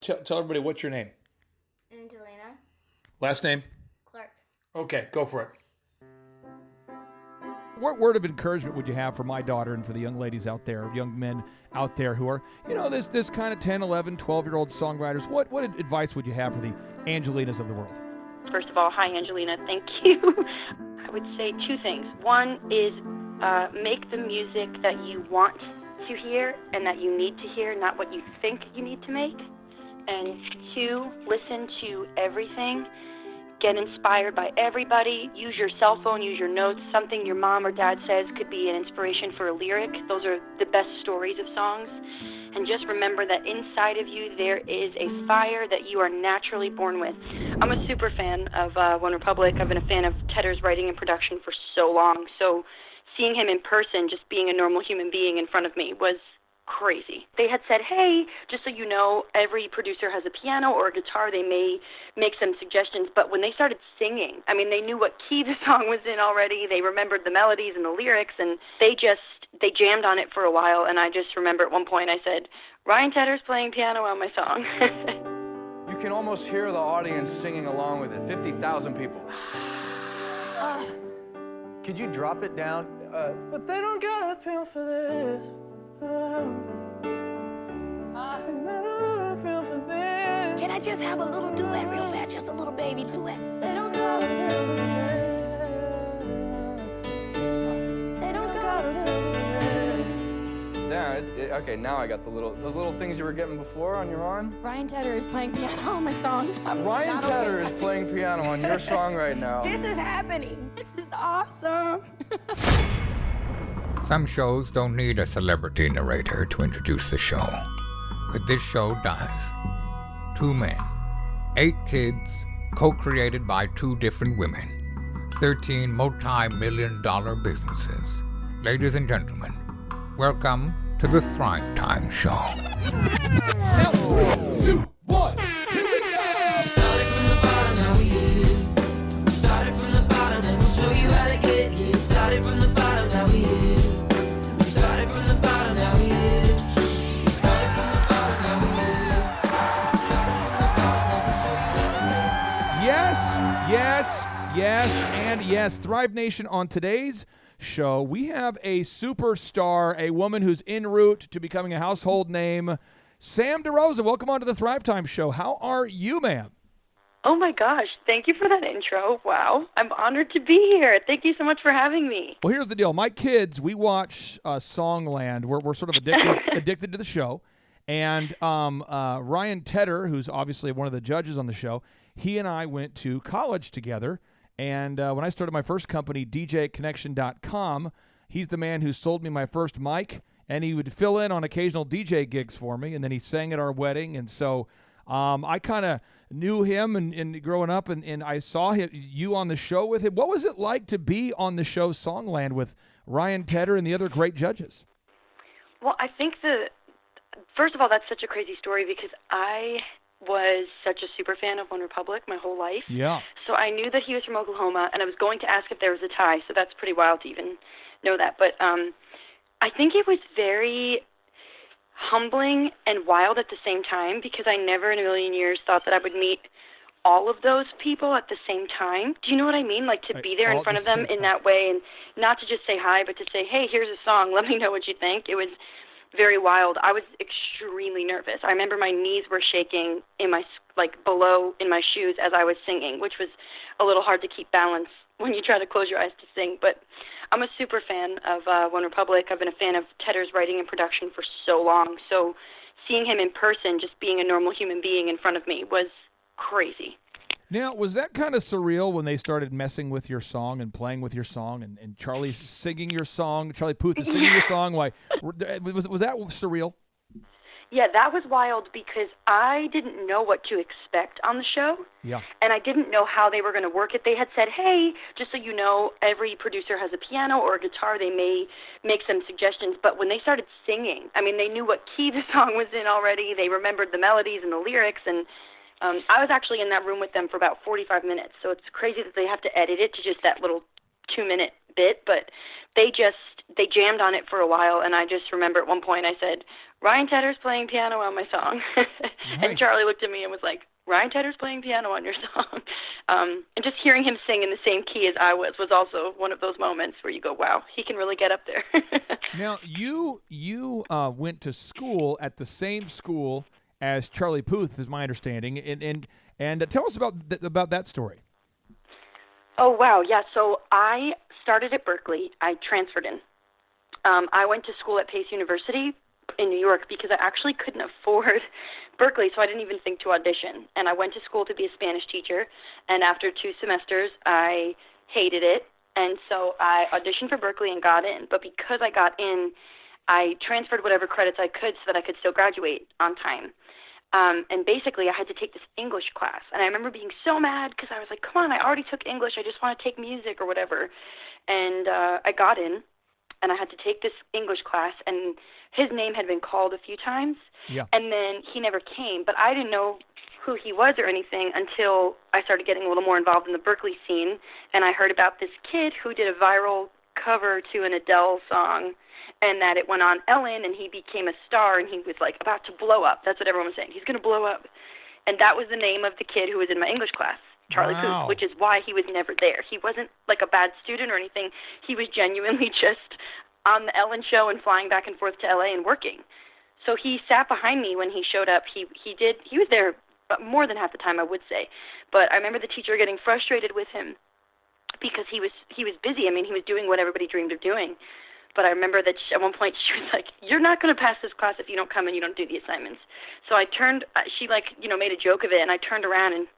Tell everybody what's your name. Angelina. Last name? Clark. Okay, go for it. What word of encouragement would you have for my daughter and for the young ladies out there, young men out there who are, this kind of 10, 11, 12-year-old songwriters? What advice would you have for the Angelinas of the world? First of all, hi, Angelina. Thank you. I would say two things. One is make the music that you want to hear and that you need to hear, not what you think you need to make. And two, listen to everything. Get inspired by everybody. Use your cell phone, use your notes. Something your mom or dad says could be an inspiration for a lyric. Those are the best stories of songs. And just remember that inside of you there is a fire that you are naturally born with. I'm a super fan of OneRepublic. I've been a fan of Tedder's writing and production for so long. So seeing him in person, just being a normal human being in front of me, was crazy. They had said, hey, just so you know, every producer has a piano or a guitar. They may make some suggestions, but when they started singing, they knew what key the song was in already. They remembered the melodies and the lyrics, and they jammed on it for a while. And I just remember at one point I said, Ryan Tedder's playing piano on my song. You can almost hear the audience singing along with it. 50,000 people. Could you drop it down? But they don't got a pill for this. Can I just have a little duet real fast? Just a little baby duet. They don't got a pill for this. They don't got a pill for this. Yeah, okay, now I got those little things you were getting before on your arm. Ryan Tedder is playing piano on my song. Ryan Tedder is playing piano on your song right now. This is happening. This is awesome. Some shows don't need a celebrity narrator to introduce the show, but this show does. 2 men, 8 kids, co-created by 2 different women, 13 multi-million-dollar businesses. Ladies and gentlemen, welcome to the Thrive Time Show. 3, 2, 1, here we go! Started from the bottom, now we here. Started from the bottom, and we'll show you how to get here. Started from the bottom, now we here. Started from the bottom, now we here. Started from the bottom, now we here. Started from the bottom, now we'll show you how to get. Yes, and yes. Thrive Nation, on today's show, we have a superstar, a woman who's en route to becoming a household name, Sam DeRosa. Welcome on to the Thrive Time Show. How are you, ma'am? Oh my gosh, thank you for that intro. Wow, I'm honored to be here. Thank you so much for having me. Well, here's the deal. My kids, we watch Songland. We're sort of addicted to the show. And Ryan Tedder, who's obviously one of the judges on the show, he and I went to college together. And when I started my first company, DJConnection.com, he's the man who sold me my first mic, and he would fill in on occasional DJ gigs for me, and then he sang at our wedding. And so I kind of knew him and growing up, and I saw you on the show with him. What was it like to be on the show Songland with Ryan Tedder and the other great judges? Well, I think first of all, that's such a crazy story because I was such a super fan of OneRepublic my whole life. Yeah. So I knew that he was from Oklahoma, and I was going to ask if there was a tie, so that's pretty wild to even know that. But I think it was very humbling and wild at the same time because I never in a million years thought that I would meet all of those people at the same time. Do you know what I mean? Like to be there in front of them in that way, and not to just say hi, but to say, hey, here's a song, let me know what you think. It was very wild. I was extremely nervous. I remember my knees were shaking in my shoes as I was singing, which was a little hard to keep balance when you try to close your eyes to sing. But I'm a super fan of OneRepublic. I've been a fan of Tedder's writing and production for so long. So seeing him in person, just being a normal human being in front of me, was crazy. Now, was that kind of surreal when they started messing with your song and playing with your song and Charlie's singing your song, Charlie Puth is singing your song? Was that surreal? Yeah, that was wild because I didn't know what to expect on the show. Yeah. And I didn't know how they were going to work it. They had said, hey, just so you know, every producer has a piano or a guitar. They may make some suggestions. But when they started singing, they knew what key the song was in already. They remembered the melodies and the lyrics, and I was actually in that room with them for about 45 minutes, so it's crazy that they have to edit it to just that little 2-minute bit, but they jammed on it for a while, and I just remember at one point I said, Ryan Tedder's playing piano on my song. Right. And Charlie looked at me and was like, Ryan Tedder's playing piano on your song. And just hearing him sing in the same key as I was also one of those moments where you go, wow, he can really get up there. Now, you went to school at the same school as Charlie Puth, is my understanding, and tell us about that story. Oh, wow, yeah. So I started at Berkeley. I transferred in. I went to school at Pace University in New York because I actually couldn't afford Berkeley, so I didn't even think to audition. And I went to school to be a Spanish teacher, and after 2 semesters, I hated it. And so I auditioned for Berkeley and got in. But because I got in, I transferred whatever credits I could so that I could still graduate on time. And basically, I had to take this English class. And I remember being so mad because I was like, come on, I already took English. I just want to take music or whatever. And I got in, and I had to take this English class. And his name had been called a few times. Yeah. And then he never came. But I didn't know who he was or anything until I started getting a little more involved in the Berkeley scene. And I heard about this kid who did a viral cover to an Adele song, and that it went on Ellen, and he became a star, and he was like about to blow up. That's what everyone was saying. He's going to blow up. And that was the name of the kid who was in my English class, Charlie Wow. Puth, which is why he was never there. He wasn't like a bad student or anything. He was genuinely just on the Ellen show and flying back and forth to LA and working. So he sat behind me when he showed up. He was there more than half the time, I would say. But I remember the teacher getting frustrated with him because he was busy. I mean, he was doing what everybody dreamed of doing. But I remember that at one point she was like, you're not going to pass this class if you don't come and you don't do the assignments. So I turned, she made a joke of it, and I turned around and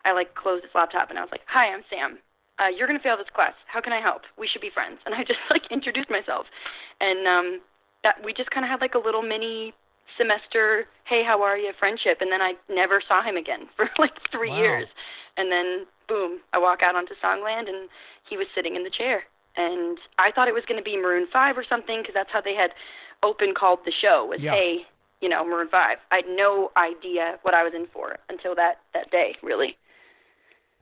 I closed this laptop and I was like, hi, I'm Sam. You're going to fail this class. How can I help? We should be friends. And I just introduced myself. And that we just kind of had a little mini semester, hey, how are you, friendship. And then I never saw him again for 3 Wow. years. And then, boom, I walk out onto Songland, and he was sitting in the chair. And I thought it was going to be Maroon 5 or something, because that's how they had called the show, was, Yeah. hey, Maroon 5. I had no idea what I was in for until that day, really.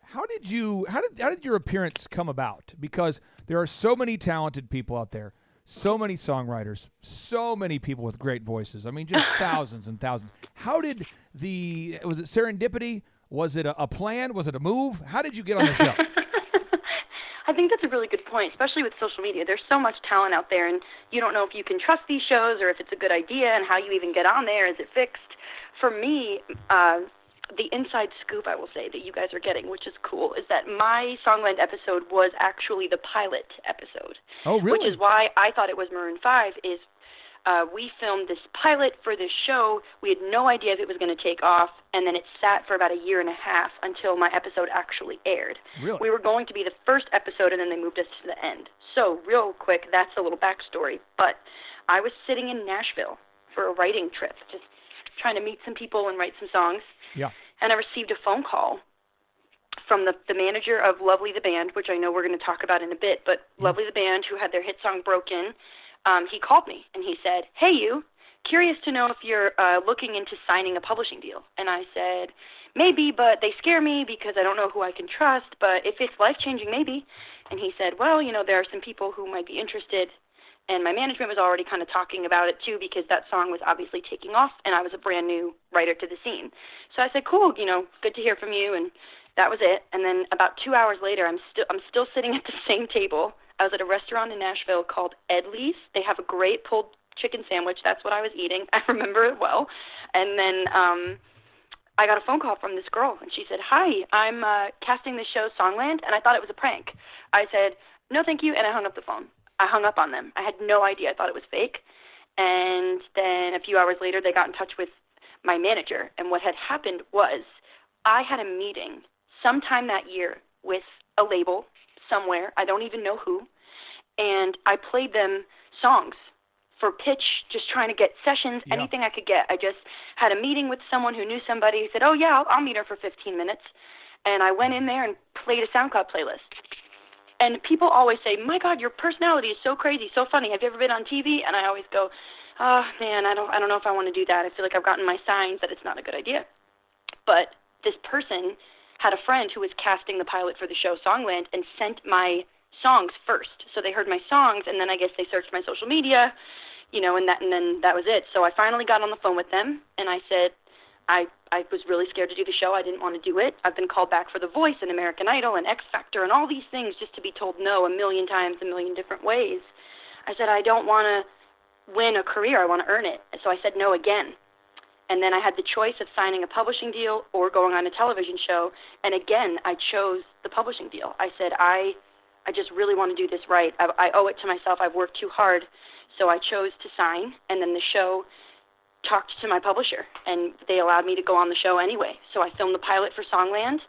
How did your appearance come about? Because there are so many talented people out there, so many songwriters, so many people with great voices. I mean, just thousands and thousands. How did was it serendipity? Was it a plan? Was it a move? How did you get on the show? I think that's a really good point, especially with social media. There's so much talent out there, and you don't know if you can trust these shows or if it's a good idea and how you even get on there. Is it fixed? For me, the inside scoop, I will say, that you guys are getting, which is cool, is that my Songland episode was actually the pilot episode. Oh, really? Which is why I thought it was Maroon 5, is we filmed this pilot for this show. We had no idea if it was going to take off, and then it sat for about 1.5 years until my episode actually aired. Really? We were going to be the first episode, and then they moved us to the end. So real quick, that's a little backstory. But I was sitting in Nashville for a writing trip, just trying to meet some people and write some songs. Yeah. And I received a phone call from the manager of Lovely the Band, which I know we're going to talk about in a bit, but Lovely the Band, who had their hit song Broken, he called me, and he said, hey, you, curious to know if you're looking into signing a publishing deal. And I said, maybe, but they scare me because I don't know who I can trust, but if it's life-changing, maybe. And he said, well, there are some people who might be interested. And my management was already kind of talking about it, too, because that song was obviously taking off, and I was a brand-new writer to the scene. So I said, cool, good to hear from you, and that was it. And then about 2 hours later, I'm still sitting at the same table. I was at a restaurant in Nashville called Edley's. They have a great pulled chicken sandwich. That's what I was eating. I remember it well. And then I got a phone call from this girl, and she said, hi, I'm casting this show Songland, and I thought it was a prank. I said, no, thank you, and I hung up the phone. I hung up on them. I had no idea. I thought it was fake. And then a few hours later, they got in touch with my manager. And what had happened was I had a meeting sometime that year with a label somewhere. I don't even know who. And I played them songs for pitch, just trying to get sessions, anything I could get. I just had a meeting with someone who knew somebody who said, oh, yeah, I'll meet her for 15 minutes. And I went in there and played a SoundCloud playlist. And people always say, my God, your personality is so crazy, so funny. Have you ever been on TV? And I always go, oh, man, I don't know if I want to do that. I feel like I've gotten my signs that it's not a good idea. But this person had a friend who was casting the pilot for the show Songland and sent my songs first. So they heard my songs, and then I guess they searched my social media, and then that was it. So I finally got on the phone with them, and I said, I was really scared to do the show. I didn't want to do it. I've been called back for The Voice and American Idol and X Factor and all these things just to be told no a million times, a million different ways. I said, I don't want to win a career. I want to earn it. And so I said no again. And then I had the choice of signing a publishing deal or going on a television show. And again, I chose the publishing deal. I said, I just really want to do this right. I owe it to myself. I've worked too hard. So I chose to sign. And then the show talked to my publisher, and they allowed me to go on the show anyway. So I filmed the pilot for Songland,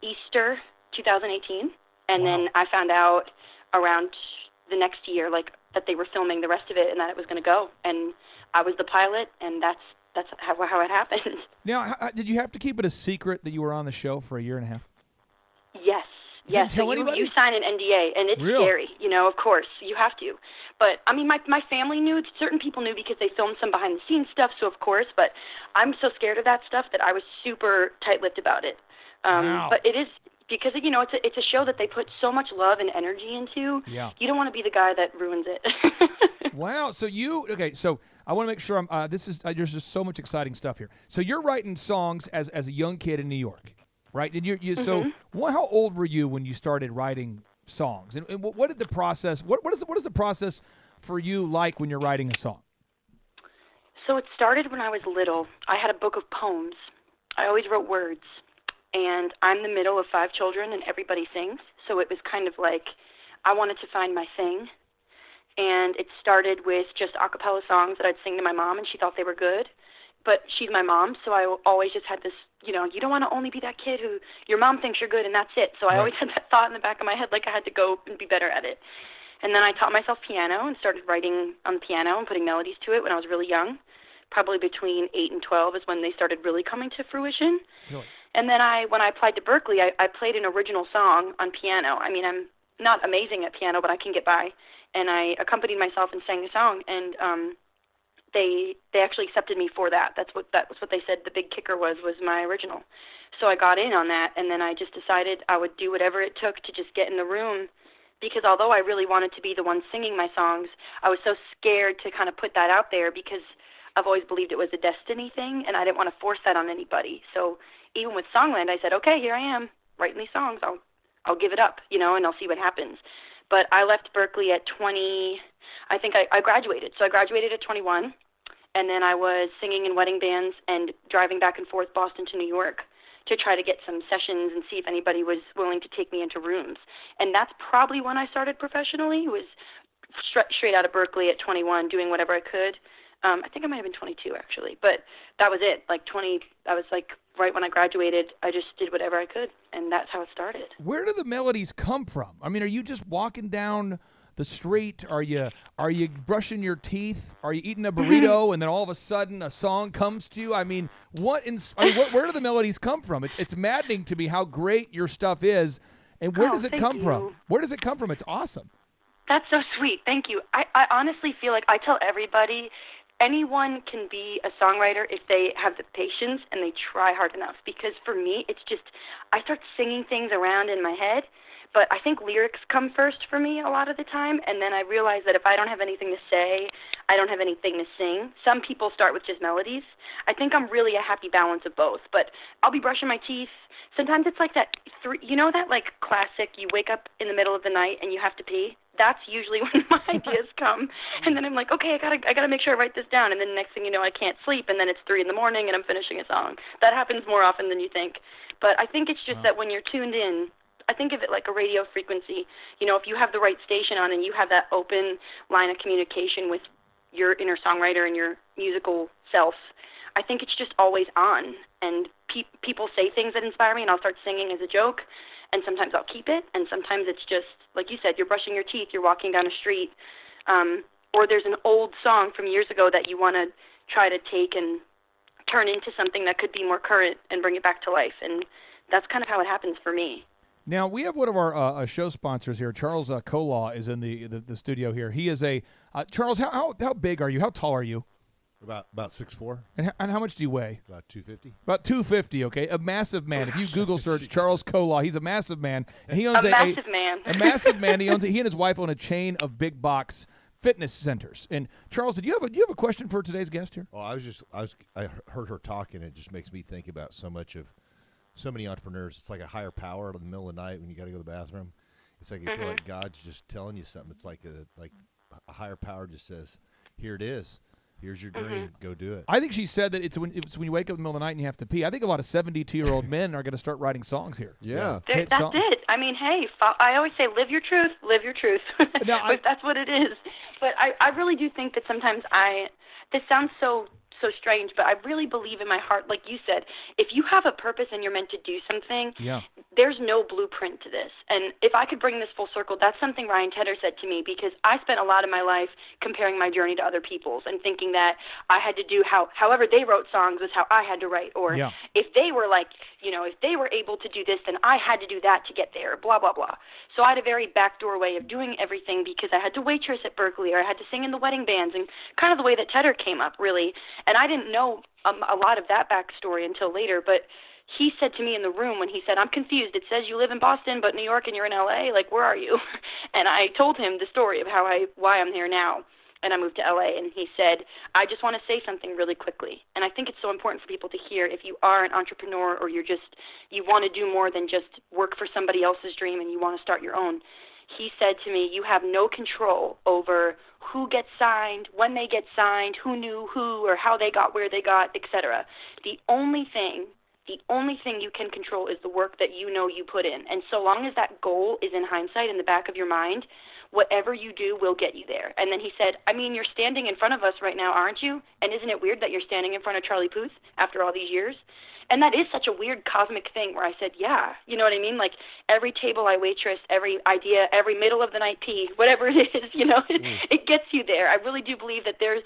Easter 2018. And then I found out around the next year, that they were filming the rest of it and that it was going to go. And I was the pilot, and that's how it happened. Now, did you have to keep it a secret that you were on the show for a year and a half? Yes. You didn't tell anybody? You sign an NDA, and it's Really? scary, of course. You have to. But, I mean, my family knew. Certain people knew because they filmed some behind-the-scenes stuff, so of course. But I'm so scared of that stuff that I was super tight-lipped about it. Wow. But it is because, it's a show that they put so much love and energy into. Yeah. You don't want to be the guy that ruins it. Wow. So so I want to make sure there's just so much exciting stuff here. So you're writing songs as a young kid in New York, right? And so how old were you when you started writing songs? And what did the process, what is the process for you like when you're writing a song? So it started when I was little. I had a book of poems. I always wrote words. And I'm the middle of 5 children, and everybody sings. So it was kind of like I wanted to find my thing. And it started with just a cappella songs that I'd sing to my mom, and she thought they were good. But she's my mom, so I always just had this, you don't want to only be that kid who your mom thinks you're good, and that's it. So I always had that thought in the back of my head, like I had to go and be better at it. And then I taught myself piano and started writing on the piano and putting melodies to it when I was really young. Probably between 8 and 12 is when they started really coming to fruition. Really? And then when I applied to Berkeley, I played an original song on piano. I mean, I'm not amazing at piano, but I can get by. And I accompanied myself and sang a song, and they actually accepted me for that. That was what they said the big kicker was my original. So I got in on that, and then I just decided I would do whatever it took to just get in the room, because although I really wanted to be the one singing my songs, I was so scared to kind of put that out there because I've always believed it was a destiny thing, and I didn't want to force that on anybody. So even with Songland, I said, okay, here I am, writing these songs. I'll give it up, and I'll see what happens. But I left Berkeley at 20. I think I graduated. So I graduated at 21, and then I was singing in wedding bands and driving back and forth Boston to New York to try to get some sessions and see if anybody was willing to take me into rooms. And that's probably when I started professionally, was straight out of Berkeley at 21, doing whatever I could. I think I might have been 22, actually. But that was it. I was right when I graduated, I just did whatever I could, and that's how it started. Where do the melodies come from? I mean, are you just walking down the street? Are you brushing your teeth? Are you eating a burrito, and then all of a sudden a song comes to you? I mean, where do the melodies come from? It's maddening to me how great your stuff is, and where does it come from? Where does it come from? It's awesome. That's so sweet. Thank you. I honestly feel like I tell everybody, anyone can be a songwriter if they have the patience and they try hard enough. Because for me, it's just, I start singing things around in my head, but I think lyrics come first for me a lot of the time, and then I realize that if I don't have anything to say, I don't have anything to sing. Some people start with just melodies. I think I'm really a happy balance of both, but I'll be brushing my teeth. Sometimes it's like that, that like classic, you wake up in the middle of the night and you have to pee? That's usually when my ideas come. And then I'm like, okay, I gotta make sure I write this down. And then the next thing you know, I can't sleep, and then it's 3 a.m. and I'm finishing a song. That happens more often than you think. But I think it's just that when you're tuned in, I think of it like a radio frequency. If you have the right station on and you have that open line of communication with your inner songwriter and your musical self, I think it's just always on. And people say things that inspire me, and I'll start singing as a joke. And sometimes I'll keep it, and sometimes it's just, like you said, you're brushing your teeth, you're walking down a street, or there's an old song from years ago that you want to try to take and turn into something that could be more current and bring it back to life. And that's kind of how it happens for me. Now, we have one of our show sponsors here. Charles Kolaw is in the studio here. He is Charles, how big are you? How tall are you? About 6'4". And how much do you weigh? About 250. About 250, okay. A massive man. If you Google search Charles Kolaw, he's a massive man. And he owns a massive man. A massive man. He and his wife own a chain of big box fitness centers. And Charles, do you have a question for today's guest here? Oh, I heard her talking. It just makes me think about so many entrepreneurs. It's like a higher power in the middle of the night when you got to go to the bathroom. It's like you feel like God's just telling you something. It's like a higher power just says, "Here it is. Here's your dream. Go do it." I think she said that it's when you wake up in the middle of the night and you have to pee. I think a lot of 72-year-old men are going to start writing songs here. Yeah. That's it. I mean, hey, I always say live your truth, live your truth. Now, That's what it is. But I really do think that sometimes this sounds so strange, but I really believe in my heart, like you said, if you have a purpose and you're meant to do something, there's no blueprint to this. And if I could bring this full circle, that's something Ryan Tedder said to me, because I spent a lot of my life comparing my journey to other people's and thinking that I had to do however they wrote songs was how I had to write, or if they were if they were able to do this, then I had to do that to get there, blah, blah, blah. So I had a very backdoor way of doing everything because I had to waitress at Berkeley, or I had to sing in the wedding bands, and kind of the way that Tedder came up, really. And I didn't know a lot of that backstory until later, but he said to me in the room when he said, "I'm confused. It says you live in Boston, but New York, and you're in L.A. Like, where are you?" And I told him the story of why I'm here now, and I moved to L.A., and he said, "I just want to say something really quickly." And I think it's so important for people to hear, if you are an entrepreneur or you want to do more than just work for somebody else's dream and you want to start your own. He said to me, "You have no control over who gets signed, when they get signed, who knew who, or how they got where they got, etc. The only thing you can control is the work that you know you put in. And so long as that goal is in hindsight in the back of your mind, whatever you do will get you there." And then he said, "I mean, you're standing in front of us right now, aren't you? And isn't it weird that you're standing in front of Charlie Puth after all these years?" And that is such a weird cosmic thing where I said, yeah, you know what I mean? Like every table I waitress, every idea, every middle of the night pee, whatever it is, it gets you there. I really do believe that there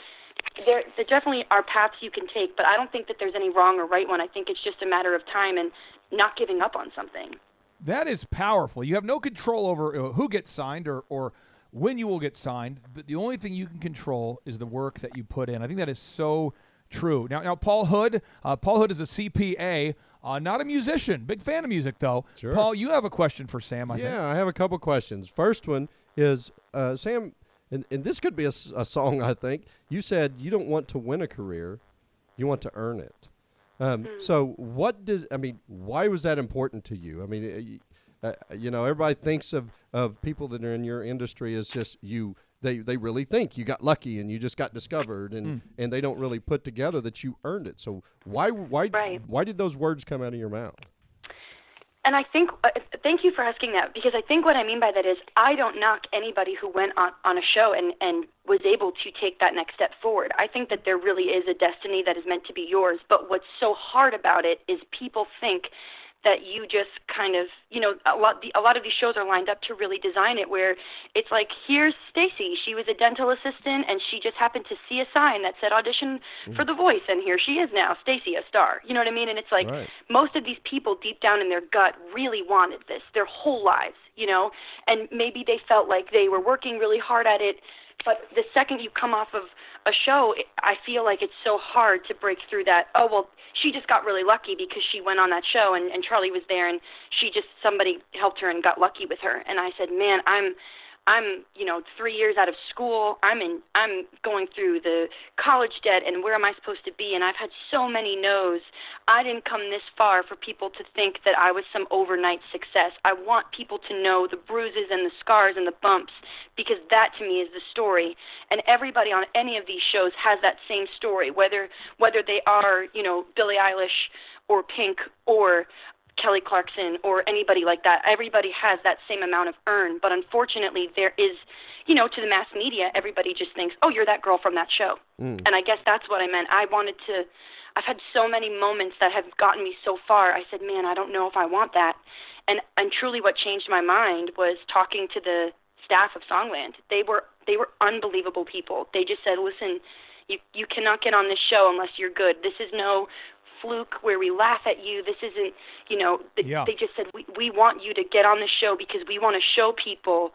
definitely are paths you can take, but I don't think that there's any wrong or right one. I think it's just a matter of time and not giving up on something. That is powerful. You have no control over who gets signed or when you will get signed, but the only thing you can control is the work that you put in. I think that is so true. Now, Paul Hood. Paul Hood is a CPA, not a musician. Big fan of music, though. Sure. Paul, you have a question for Sam, I think. Yeah, I have a couple questions. First one is, Sam, and this could be a song, I think. You said you don't want to win a career. You want to earn it. So why was that important to you? I mean, everybody thinks of people that are in your industry as just you. They really think you got lucky and you just got discovered, and they don't really put together that you earned it. So why did those words come out of your mouth? And I think, thank you for asking that, because I think what I mean by that is I don't knock anybody who went on a show and was able to take that next step forward. I think that there really is a destiny that is meant to be yours, but what's so hard about it is people think that you just kind of, a lot of these shows are lined up to really design it where it's like, here's Stacy. She was a dental assistant, and she just happened to see a sign that said audition for The Voice, and here she is now, Stacy, a star. You know what I mean? And it's like most of these people deep down in their gut really wanted this their whole lives, and maybe they felt like they were working really hard at it. But the second you come off of a show, I feel like it's so hard to break through that, oh, well, she just got really lucky because she went on that show and Charlie was there and somebody helped her and got lucky with her. And I said, man, I'm 3 years out of school. I'm going through the college debt, and where am I supposed to be? And I've had so many no's. I didn't come this far for people to think that I was some overnight success. I want people to know the bruises and the scars and the bumps, because that to me is the story. And everybody on any of these shows has that same story, whether they are, Billie Eilish or Pink or Kelly Clarkson or anybody like that. Everybody has that same amount of earn, but unfortunately there is, to the mass media, everybody just thinks, oh, you're that girl from that show. And I guess that's what I meant. I've had so many moments that have gotten me so far. I said, man, I don't know if I want that. And truly what changed my mind was talking to the staff of Songland. They were unbelievable people. They just said, listen, you cannot get on this show unless you're good. This is no fluke where we laugh at you. This isn't, they just said, we want you to get on the show because we want to show people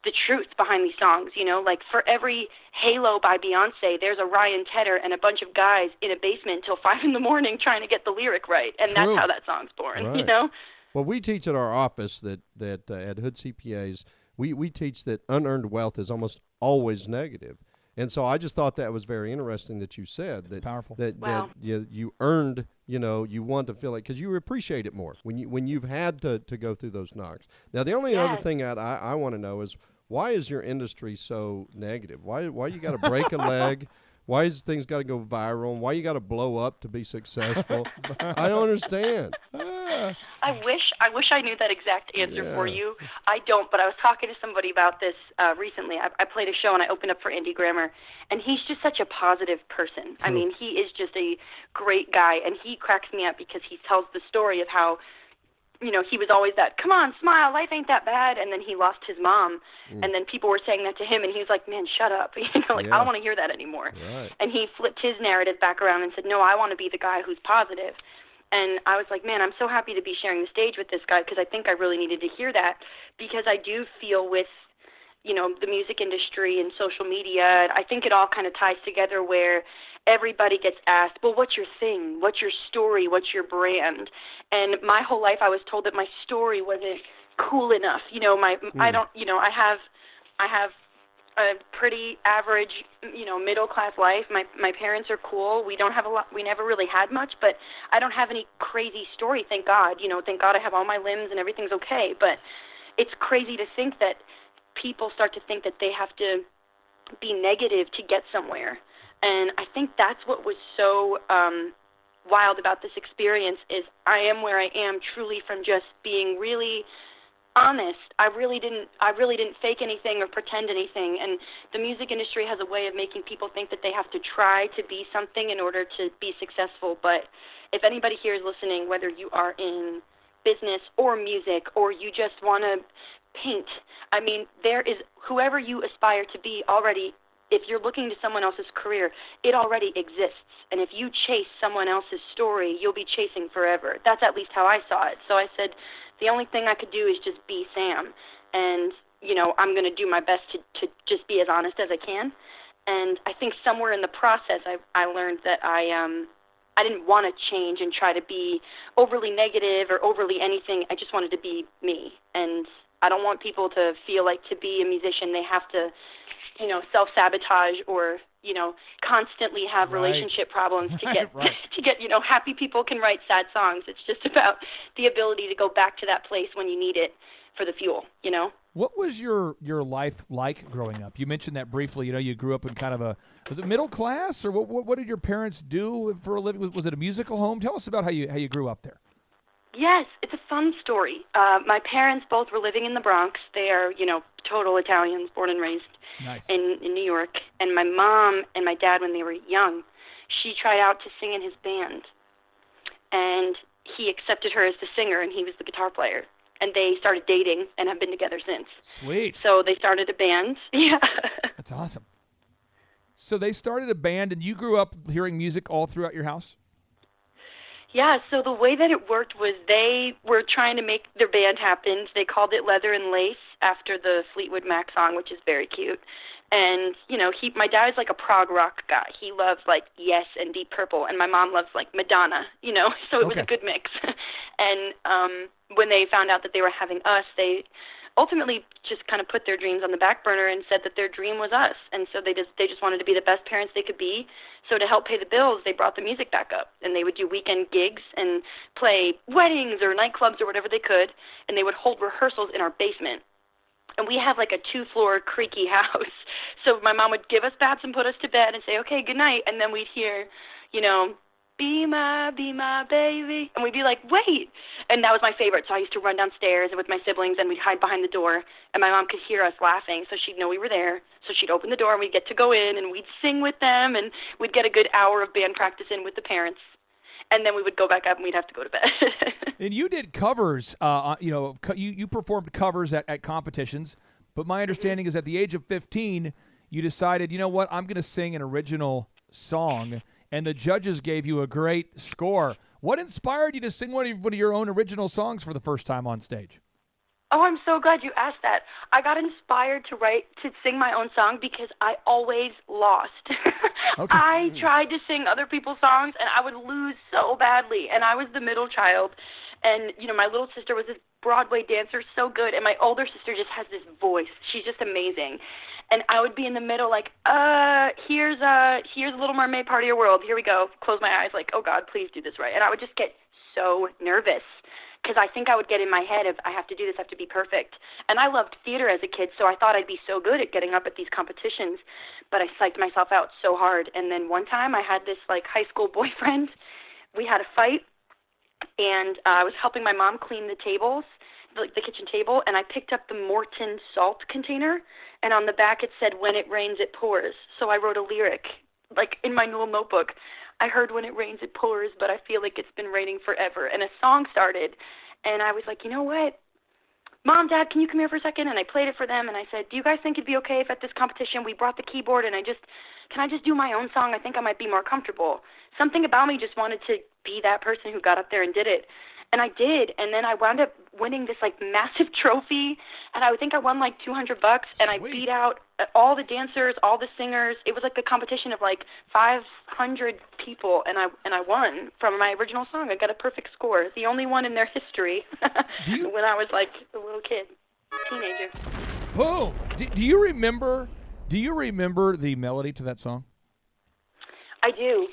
the truth behind these songs. Like for every Halo by Beyonce, there's a Ryan Tedder and a bunch of guys in a basement till 5 a.m. trying to get the lyric right. And True. That's how that song's born, Right. Well, we teach at our office that at Hood CPAs, we teach that unearned wealth is almost always negative. And so I just thought that was very interesting that you said that powerful. that Wow. you earned, you want to feel like, because you appreciate it more when you've had to go through those knocks. Now the only other Yes. thing I want to know is, why is your industry so negative? Why you got to break a leg? Why is things got to go viral? Why you got to blow up to be successful? I don't understand. I wish I knew that exact answer for Yeah. you. I don't, but I was talking to somebody about this recently. I played a show and I opened up for Andy Grammer, and he's just such a positive person. I mean, he is just a great guy, and he cracks me up because he tells the story of how, he was always that, come on, smile, life ain't that bad, and then he lost his mom, and then people were saying that to him, and he was like, man, shut up. I Yeah. don't want to hear that anymore. Right. And he flipped his narrative back around and said, no, I want to be the guy who's positive. And I was like, man, I'm so happy to be sharing the stage with this guy, because I think I really needed to hear that, because I do feel with, the music industry and social media, I think it all kind of ties together where everybody gets asked, well, what's your thing? What's your story? What's your brand? And my whole life I was told that my story wasn't cool enough. I don't, I have a pretty average, middle class life. My parents are cool. We don't have a lot. We never really had much, but I don't have any crazy story. Thank God. Thank God I have all my limbs and everything's okay. But it's crazy to think that people start to think that they have to be negative to get somewhere. And I think that's what was so wild about this experience is I am where I am truly from just being really honest. I really didn't fake anything or pretend anything. And the music industry has a way of making people think that they have to try to be something in order to be successful. But if anybody here is listening, whether you are in business or music or you just want to paint, I mean, there is whoever you aspire to be already. If you're looking to someone else's career, it already exists. And if you chase someone else's story, you'll be chasing forever. That's at least how I saw it. So I said, the only thing I could do is just be Sam. And, I'm going to do my best to just be as honest as I can. And I think somewhere in the process, I learned that I didn't want to change and try to be overly negative or overly anything. I just wanted to be me. And I don't want people to feel like to be a musician they have to, self-sabotage or, constantly have Right. relationship problems to get, Right. happy people can write sad songs. It's just about the ability to go back to that place when you need it for the fuel, What was your life like growing up? You mentioned that briefly. You grew up in kind of was it middle class, or what did your parents do for a living? Was it a musical home? Tell us about how you grew up there. Yes, it's a fun story. My parents both were living in the Bronx. They are, total Italians, born and raised Nice. in New York. And my mom and my dad, when they were young, she tried out to sing in his band. And he accepted her as the singer, and he was the guitar player. And they started dating and have been together since. Sweet. So they started a band. Yeah. That's awesome. So they started a band, and you grew up hearing music all throughout your house? Yeah, so the way that it worked was they were trying to make their band happen. They called it Leather and Lace after the Fleetwood Mac song, which is very cute. And, my dad is like a prog rock guy. He loves like Yes and Deep Purple, and my mom loves like Madonna, so it was a good mix. And when they found out that they were having us, they ultimately just kind of put their dreams on the back burner and said that their dream was us. And so they just wanted to be the best parents they could be. So to help pay the bills, they brought the music back up, and they would do weekend gigs and play weddings or nightclubs or whatever they could, and they would hold rehearsals in our basement. And we have like a 2-floor creaky house. So my mom would give us baths and put us to bed and say, okay, good night. And then we'd hear, be my baby. And we'd be like, wait. And that was my favorite. So I used to run downstairs with my siblings, and we'd hide behind the door. And my mom could hear us laughing, so she'd know we were there. So she'd open the door, and we'd get to go in, and we'd sing with them, and we'd get a good hour of band practice in with the parents. And then we would go back up, and we'd have to go to bed. And you did covers. You performed covers at competitions. But my understanding is at the age of 15, you decided, you know what, I'm going to sing an original song. And the judges gave you a great score. What inspired you to sing one of your own original songs for the first time on stage? Oh, I'm so glad you asked that. I got inspired to sing my own song because I always lost. Okay. I tried to sing other people's songs, and I would lose so badly. And I was the middle child. And, my little sister was this Broadway dancer, so good. And my older sister just has this voice. She's just amazing. And I would be in the middle like, here's Little Mermaid, Part of Your World. Here we go. Close my eyes like, oh, God, please do this right. And I would just get so nervous because I think I would get in my head of I have to do this, I have to be perfect. And I loved theater as a kid, so I thought I'd be so good at getting up at these competitions. But I psyched myself out so hard. And then one time I had this high school boyfriend. We had a fight. And I was helping my mom clean the tables, the kitchen table, and I picked up the Morton salt container, and on the back it said, "When it rains, it pours." So I wrote a lyric, in my little notebook. I heard when it rains, it pours, but I feel like it's been raining forever. And a song started, and I was like, you know what? Mom, Dad, can you come here for a second? And I played it for them, and I said, do you guys think it'd be okay if at this competition we brought the keyboard, and can I just do my own song? I think I might be more comfortable. Something about me just wanted to be that person who got up there and did it. And I did, and then I wound up winning this massive trophy, and I think I won $200, and I beat out all the dancers, all the singers. It was a competition of 500 people, and I won from my original song. I got a perfect score, the only one in their history. When I was a little kid, teenager. Boom! Do you remember the melody to that song? I do.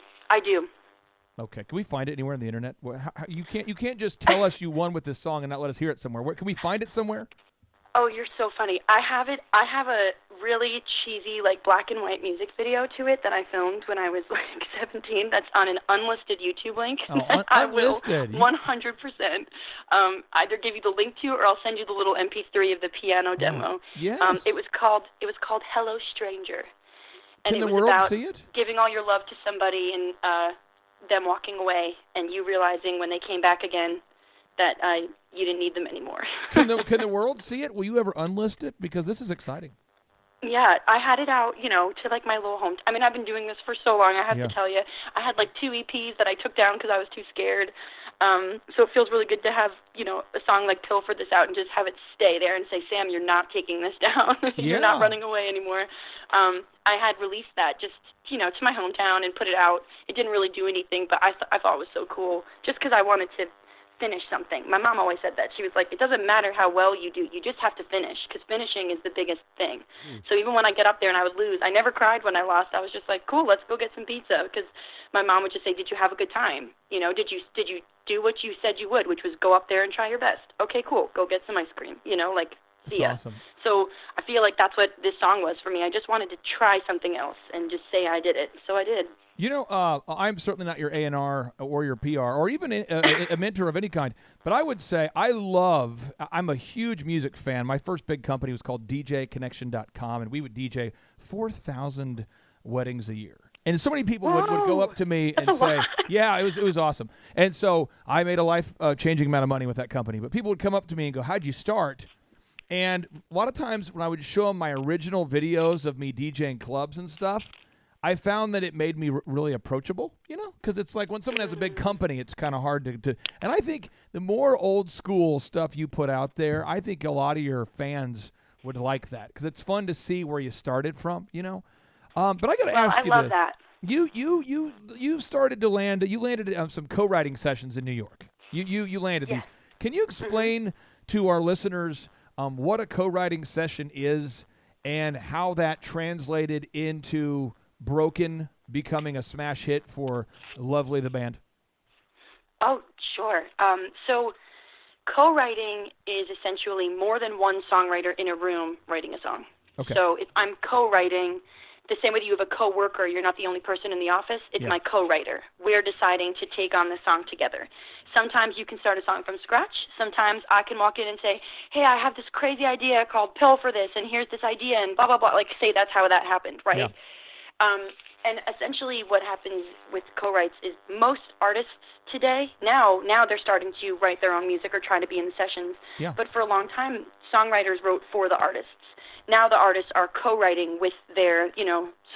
Okay, can we find it anywhere on the internet? You can't just tell us you won with this song and not let us hear it somewhere. Can we find it somewhere? Oh, you're so funny. I have it. I have a really cheesy black and white music video to it that I filmed when I was 17. That's on an unlisted YouTube link. Oh, I unlisted. will 100% either give you the link to, or I'll send you the little MP3 of the piano demo. Yes. It was called Hello Stranger. And Can the it was world about see it? giving all your love to somebody and them walking away, and you realizing when they came back again that you didn't need them anymore. Can the world see it? Will you ever unlist it? Because this is exciting. Yeah, I had it out, to my little home. I mean, I've been doing this for so long. I have to tell you, I had 2 EPs that I took down because I was too scared. So it feels really good to have, a song like Pill for This out and just have it stay there and say, Sam, you're not taking this down. You're not running away anymore. I had released that just, to my hometown and put it out. It didn't really do anything, but I thought it was so cool just because I wanted to finish something. My mom always said that. She was like, it doesn't matter how well you do. You just have to finish because finishing is the biggest thing. So even when I get up there and I would lose, I never cried when I lost. I was just like, cool, let's go get some pizza, because my mom would just say, did you have a good time? Did you do what you said you would, which was go up there and try your best? Okay, cool. Go get some ice cream. See ya. Awesome. So I feel like that's what this song was for me. I just wanted to try something else and just say I did it. So I did. I'm certainly not your A&R or your PR or even a mentor of any kind, but I would say I'm a huge music fan. My first big company was called DJConnection.com, and we would DJ 4,000 weddings a year. And so many people would go up to me and say, yeah, it was awesome. And so I made a life-changing amount of money with that company. But people would come up to me and go, how'd you start? And a lot of times when I would show them my original videos of me DJing clubs and stuff, I found that it made me really approachable, because it's like when someone has a big company, it's kind of hard to. And I think the more old school stuff you put out there, I think a lot of your fans would like that because it's fun to see where you started from, But I got to ask you I love this: that. you started to land. You landed on some co-writing sessions in New York. You landed these. Can you explain to our listeners what a co-writing session is and how that translated into Broken becoming a smash hit for Lovely the band? Oh, sure. So co-writing is essentially more than one songwriter in a room writing a song. Okay. So if I'm co-writing, the same way that you have a co-worker, you're not the only person in the office, it's my co-writer. We're deciding to take on the song together. Sometimes you can start a song from scratch. Sometimes I can walk in and say, hey, I have this crazy idea called Pill for This, and here's this idea, and blah, blah, blah. Say that's how that happened, right? Yeah. And essentially what happens with co-writes is most artists today, now they're starting to write their own music or try to be in the sessions. Yeah. But for a long time, songwriters wrote for the artists. Now the artists are co-writing with their,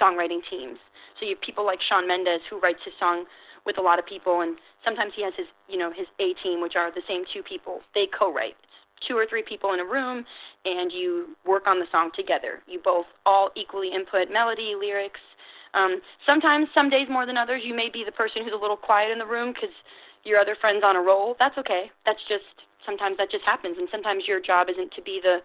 songwriting teams. So you have people like Shawn Mendes, who writes his song with a lot of people, and sometimes he has his, his A team, which are the same 2 people. They co-write. It's 2 or 3 people in a room, and you work on the song together. You both all equally input melody, lyrics. Sometimes, some days more than others, you may be the person who's a little quiet in the room because, your other friends on a roll, that's okay. Sometimes that just happens, and sometimes your job isn't to be the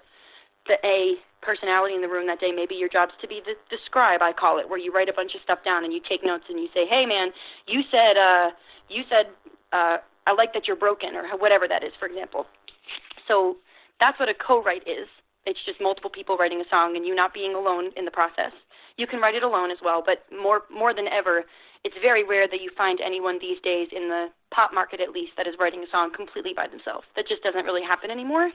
A personality in the room that day. Maybe your job's to be the scribe, I call it, where you write a bunch of stuff down and you take notes and you say, hey man, you said I like that you're broken, or whatever that is, for example. So that's what a co-write is. It's just multiple people writing a song and you not being alone in the process. You can write it alone as well, but more than ever, it's very rare that you find anyone these days, in the pop market at least, that is writing a song completely by themselves. That just doesn't really happen anymore.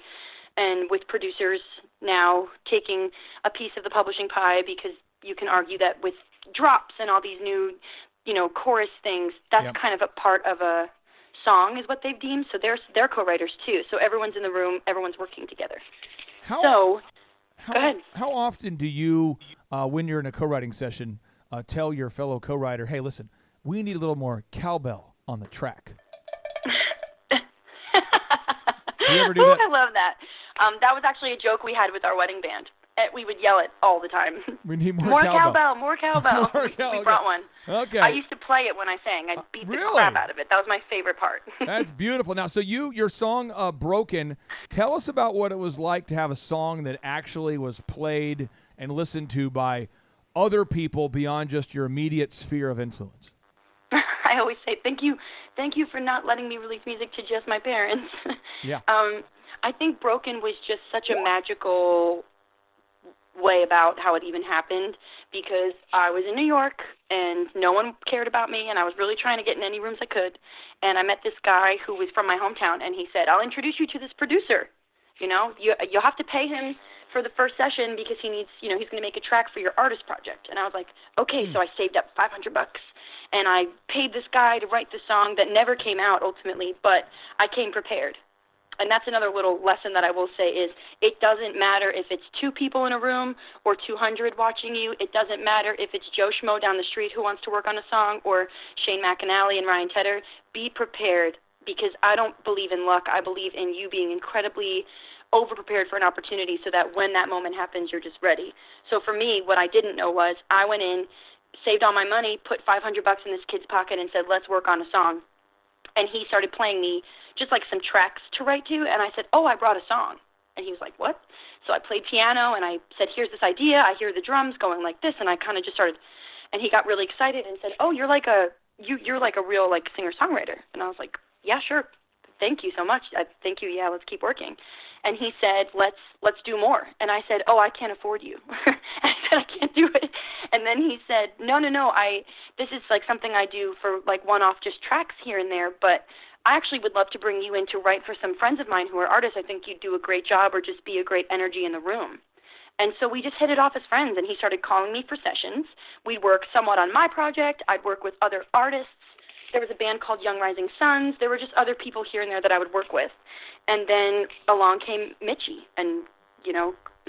And with producers now taking a piece of the publishing pie, because you can argue that with drops and all these new, chorus things, that's kind of a part of a song is what they've deemed. So they're co-writers too. So everyone's in the room, everyone's working together. Go ahead. How often do you, when you're in a co-writing session, tell your fellow co-writer, hey, listen, we need a little more cowbell on the track? Do you ever do that? I love that. That was actually a joke we had with our wedding band. We would yell it all the time. We need more cowbell. More cowbell. We brought one. Okay. I used to play it when I sang. I'd beat the crap out of it. That was my favorite part. That's beautiful. Now, so your song, Broken, tell us about what it was like to have a song that actually was played and listened to by other people beyond just your immediate sphere of influence. I always say thank you for not letting me release music to just my parents. Yeah. I think Broken was just such a magical way about how it even happened, because I was in New York and no one cared about me, and I was really trying to get in any rooms I could, and I met this guy who was from my hometown, and he said, I'll introduce you to this producer. You'll have to pay him for the first session because he needs, he's going to make a track for your artist project. And I was like, okay. So I saved up $500 and I paid this guy to write the song that never came out ultimately, but I came prepared. And that's another little lesson that I will say is, it doesn't matter if it's 2 people in a room or 200 watching you. It doesn't matter if it's Joe Schmo down the street who wants to work on a song, or Shane McAnally and Ryan Tedder. Be prepared, because I don't believe in luck. I believe in you being incredibly over-prepared for an opportunity, so that when that moment happens, you're just ready. So for me, what I didn't know was, I went in, saved all my money, put $500 in this kid's pocket, and said, let's work on a song. And he started playing me just like some tracks to write to, and I said, oh, I brought a song. And he was like, what? So I played piano, and I said, here's this idea. I hear the drums going like this, and I kind of just started, and he got really excited and said, oh, you're like a real like singer-songwriter. And I was like, yeah, sure. Thank you so much. Thank you. Yeah, let's keep working. And he said, let's do more. And I said, oh, I can't afford you. I said, I can't do it. And then he said, no, this is like something I do for like one-off just tracks here and there, but I actually would love to bring you in to write for some friends of mine who are artists. I think you'd do a great job, or just be a great energy in the room. And so we just hit it off as friends, and he started calling me for sessions. We'd work somewhat on my project. I'd work with other artists. There was a band called Young Rising Suns. There were just other people here and there that I would work with. And then along came Mitchie, and,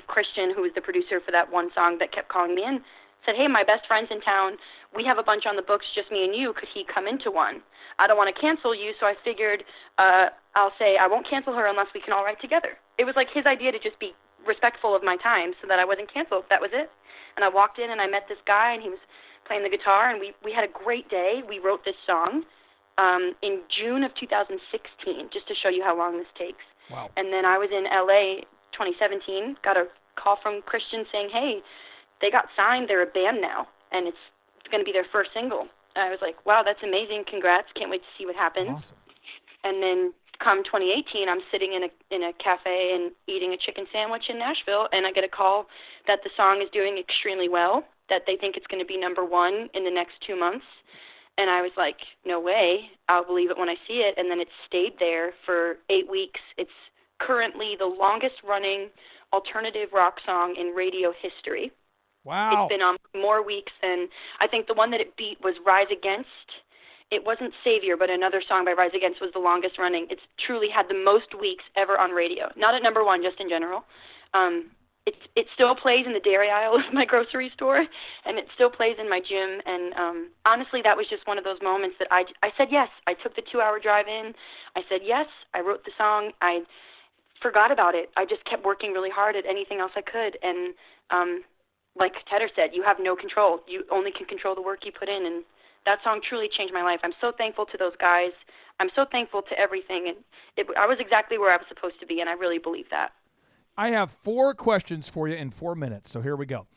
Christian, who was the producer for that one song that kept calling me in, said, hey, my best friend's in town. We have a bunch on the books, just me and you. Could he come into one? I don't want to cancel you, so I figured I'll say I won't cancel her unless we can all write together. It was like his idea to just be respectful of my time so that I wasn't canceled. That was it. And I walked in and I met this guy, and he was playing the guitar, and we had a great day. We wrote this song in June of 2016, just to show you how long this takes. Wow. And then I was in LA 2017, got a call from Christian saying, hey, they got signed, they're a band now, and it's going to be their first single. And I was like, wow, that's amazing, congrats, can't wait to see what happens. Awesome. And then come 2018, I'm sitting in a cafe and eating a chicken sandwich in Nashville, and I get a call that the song is doing extremely well, that they think it's going to be #1 in the next 2 months. And I was like, no way, I'll believe it when I see it. And then it stayed there for 8 weeks. It's currently the longest running alternative rock song in radio history. Wow. It's been on more weeks than, I think the one that it beat was Rise Against. It wasn't Savior, but another song by Rise Against was the longest running. It's truly had the most weeks ever on radio. Not at #1, just in general. It still plays in the dairy aisle of my grocery store, and it still plays in my gym. And honestly, that was just one of those moments that I said yes. I took the 2-hour drive in. I said yes. I wrote the song. I forgot about it. I just kept working really hard at anything else I could. And like Tedder said, you have no control. You only can control the work you put in. And that song truly changed my life. I'm so thankful to those guys. I'm so thankful to everything, and I was exactly where I was supposed to be, and I really believe that. I have 4 questions for you in 4 minutes, so here we go.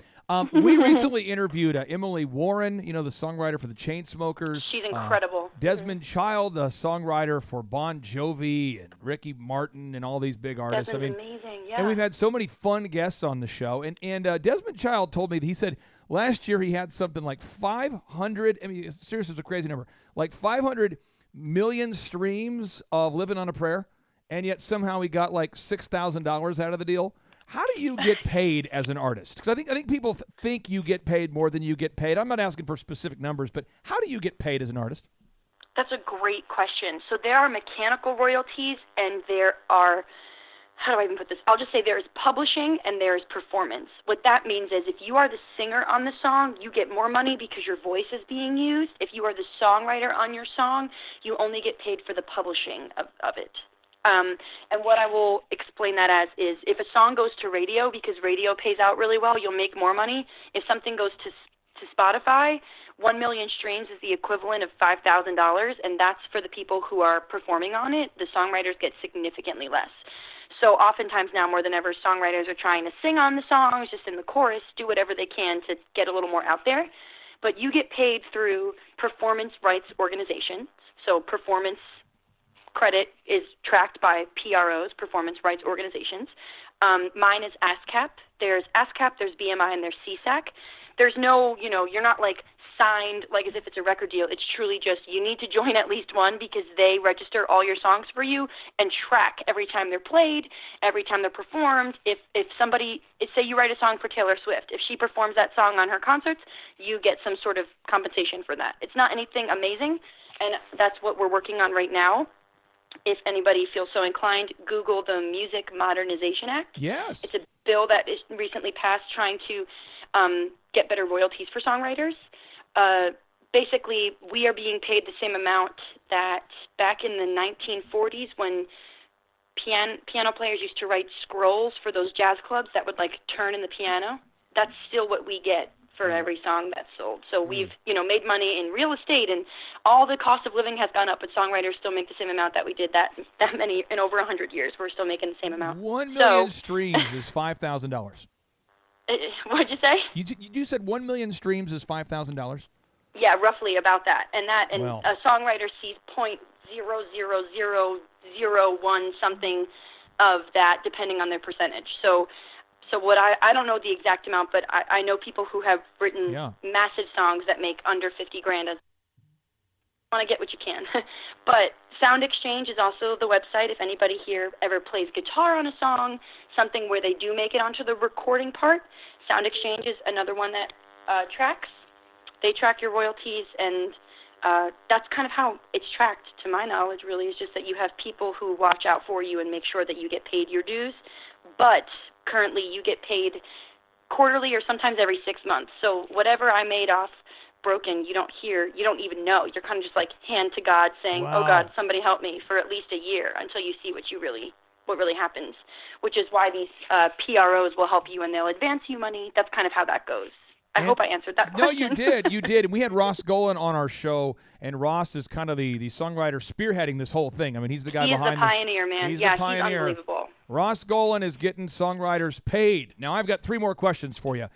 We recently interviewed Emily Warren, you know, the songwriter for the Chainsmokers. She's incredible. Desmond Child, the songwriter for Bon Jovi and Ricky Martin and all these big artists. Desmond's amazing, yeah. And we've had so many fun guests on the show. And Desmond Child told me that he said last year he had something like 500, I mean, seriously, it's a crazy number, like 500 million streams of Living on a Prayer, and yet somehow he got like $6,000 out of the deal. How do you get paid as an artist? Because I think people think you get paid more than you get paid. I'm not asking for specific numbers, but how do you get paid as an artist? That's a great question. So there are mechanical royalties, and there are, how do I even put this? I'll just say there is publishing and there is performance. What that means is if you are the singer on the song, you get more money because your voice is being used. If you are the songwriter on your song, you only get paid for the publishing of it. And what I will explain that as is if a song goes to radio, because radio pays out really well, you'll make more money. If something goes to Spotify, 1 million streams is the equivalent of $5,000, and that's for the people who are performing on it. The songwriters get significantly less. So oftentimes now more than ever, songwriters are trying to sing on the songs, just in the chorus, do whatever they can to get a little more out there. But you get paid through performance rights organizations. So performance credit is tracked by PROs, performance rights organizations. Mine is ASCAP. There's ASCAP, there's BMI, and there's CSAC. There's no, you're not like signed like as if it's a record deal. It's truly just you need to join at least one because they register all your songs for you and track every time they're played, every time they're performed. If somebody, say you write a song for Taylor Swift, if she performs that song on her concerts, you get some sort of compensation for that. It's not anything amazing, and that's what we're working on right now. If anybody feels so inclined, Google the Music Modernization Act. Yes. It's a bill that is recently passed trying to get better royalties for songwriters. Basically, we are being paid the same amount that back in the 1940s when piano players used to write scrolls for those jazz clubs that would like turn in the piano. That's still what we get for every song that's sold. So we've, made money in real estate, and all the cost of living has gone up, but songwriters still make the same amount that we did that many in over 100 years. We're still making the same amount. 1 million streams is $5,000. What'd you say? You said 1 million streams is $5,000? Yeah, roughly about that. And Well. A songwriter sees 0.00001 something of that depending on their percentage. So what I don't know the exact amount, but I know people who have written massive songs that make under $50,000. You want to get what you can. But Sound Exchange is also the website. If anybody here ever plays guitar on a song, something where they do make it onto the recording part, Sound Exchange is another one that tracks. They track your royalties, and that's kind of how it's tracked, to my knowledge, really. It's just that you have people who watch out for you and make sure that you get paid your dues. But currently you get paid quarterly or sometimes every 6 months. So whatever I made off Broken, you don't even know. You're kind of just like hand to God saying, Wow. Oh God, somebody help me for at least a year until you see what really happens, which is why these PROs will help you and they'll advance you money. That's kind of how that goes. I hope I answered that question. No, you did. You did. And we had Ross Golan on our show, and Ross is kind of the songwriter spearheading this whole thing. I mean, he's the guy behind this. He's the pioneer, man. He's the pioneer. He's unbelievable. Ross Golan is getting songwriters paid. Now, I've got 3 more questions for you.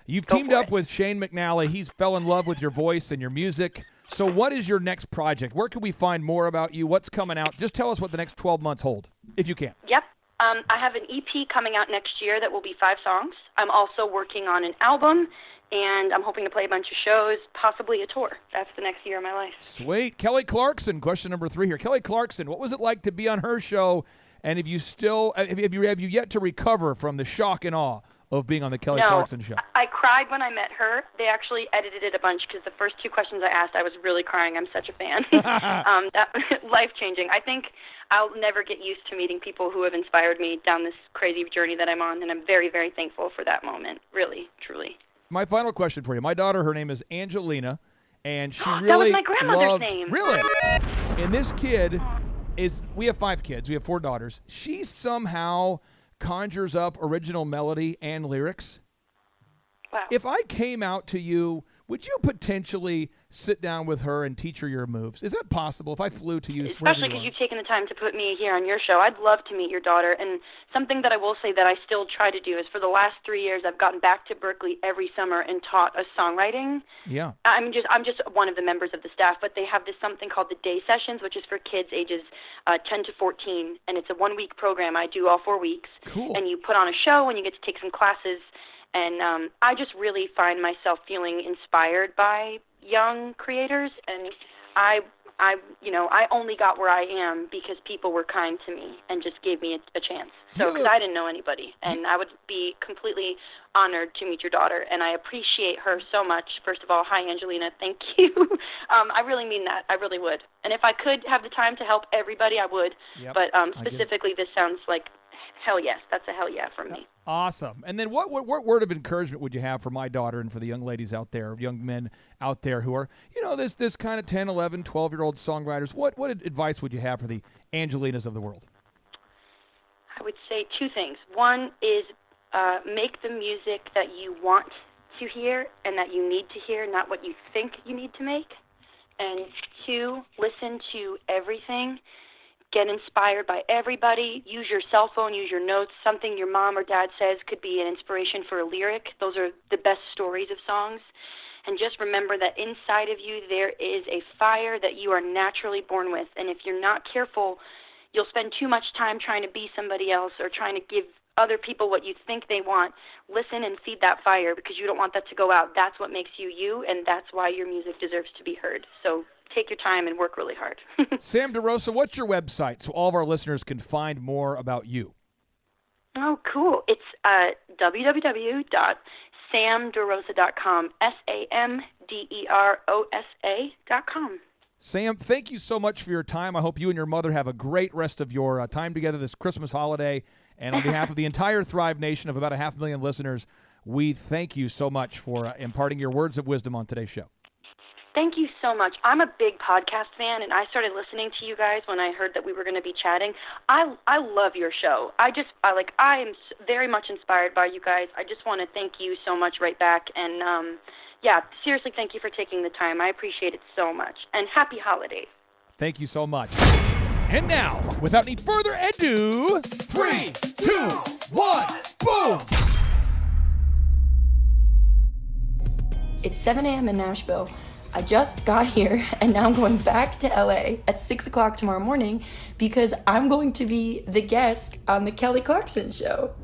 You've teamed up with Shane McAnally. He's fell in love with your voice and your music. So what is your next project? Where can we find more about you? What's coming out? Just tell us what the next 12 months hold, if you can. Yep. I have an EP coming out next year that will be 5 songs. I'm also working on an album, and I'm hoping to play a bunch of shows, possibly a tour. That's the next year of my life. Sweet. Kelly Clarkson, question number 3 here. Kelly Clarkson, what was it like to be on her show, and have you yet to recover from the shock and awe of being on the Kelly Clarkson show? I cried when I met her. They actually edited it a bunch because the first 2 questions I asked, I was really crying. I'm such a fan. Life-changing. I think I'll never get used to meeting people who have inspired me down this crazy journey that I'm on, and I'm very, very thankful for that moment, really, truly. My final question for you. My daughter, her name is Angelina, and she That really was my grandmother's loved, name. Really? And this kid we have 5 kids. We have 4 daughters. She somehow conjures up original melody and lyrics. Wow. If I came out to you, would you potentially sit down with her and teach her your moves? Is that possible? If I flew to you, Especially because you've taken the time to put me here on your show. I'd love to meet your daughter. And something that I will say that I still try to do is for the last 3 years, I've gotten back to Berkeley every summer and taught us songwriting. Yeah. I'm just one of the members of the staff, but they have this something called the Day Sessions, which is for kids ages 10 to 14, and it's a 1-week program. I do all 4 weeks. Cool. And you put on a show, and you get to take some classes. And I just really find myself feeling inspired by young creators, and I only got where I am because people were kind to me and just gave me a chance. So, because I didn't know anybody, and I would be completely honored to meet your daughter, and I appreciate her so much. First of all, hi, Angelina, thank you. I really mean that. I really would. And if I could have the time to help everybody, I would. Yep, but specifically, this sounds like hell yes. That's a hell yeah from me. Awesome. And then what word of encouragement would you have for my daughter and for the young ladies out there, young men out there who are, this kind of 10, 11, 12-year-old songwriters? What advice would you have for the Angelinas of the world? I would say 2 things. One is make the music that you want to hear and that you need to hear, not what you think you need to make. And 2, listen to everything. Get inspired by everybody. Use your cell phone, use your notes. Something your mom or dad says could be an inspiration for a lyric. Those are the best stories of songs. And just remember that inside of you there is a fire that you are naturally born with. And if you're not careful, you'll spend too much time trying to be somebody else or trying to give other people what you think they want. Listen and feed that fire because you don't want that to go out. That's what makes you you, and that's why your music deserves to be heard. So take your time and work really hard. Sam DeRosa, what's your website so all of our listeners can find more about you? Oh, cool. It's www.samderosa.com, SAMDEROSA.com. Sam, thank you so much for your time. I hope you and your mother have a great rest of your time together this Christmas holiday. And on behalf of the entire Thrive Nation of about 500,000 listeners, we thank you so much for imparting your words of wisdom on today's show. Thank you so much. I'm a big podcast fan, and I started listening to you guys when I heard that we were going to be chatting. I love your show. I am very much inspired by you guys. I just want to thank you so much right back. And, seriously, thank you for taking the time. I appreciate it so much. And happy holidays. Thank you so much. And now, without any further ado, 3, 2, 1, boom! It's 7 a.m. in Nashville. I just got here, and now I'm going back to LA at 6 o'clock tomorrow morning because I'm going to be the guest on the Kelly Clarkson Show.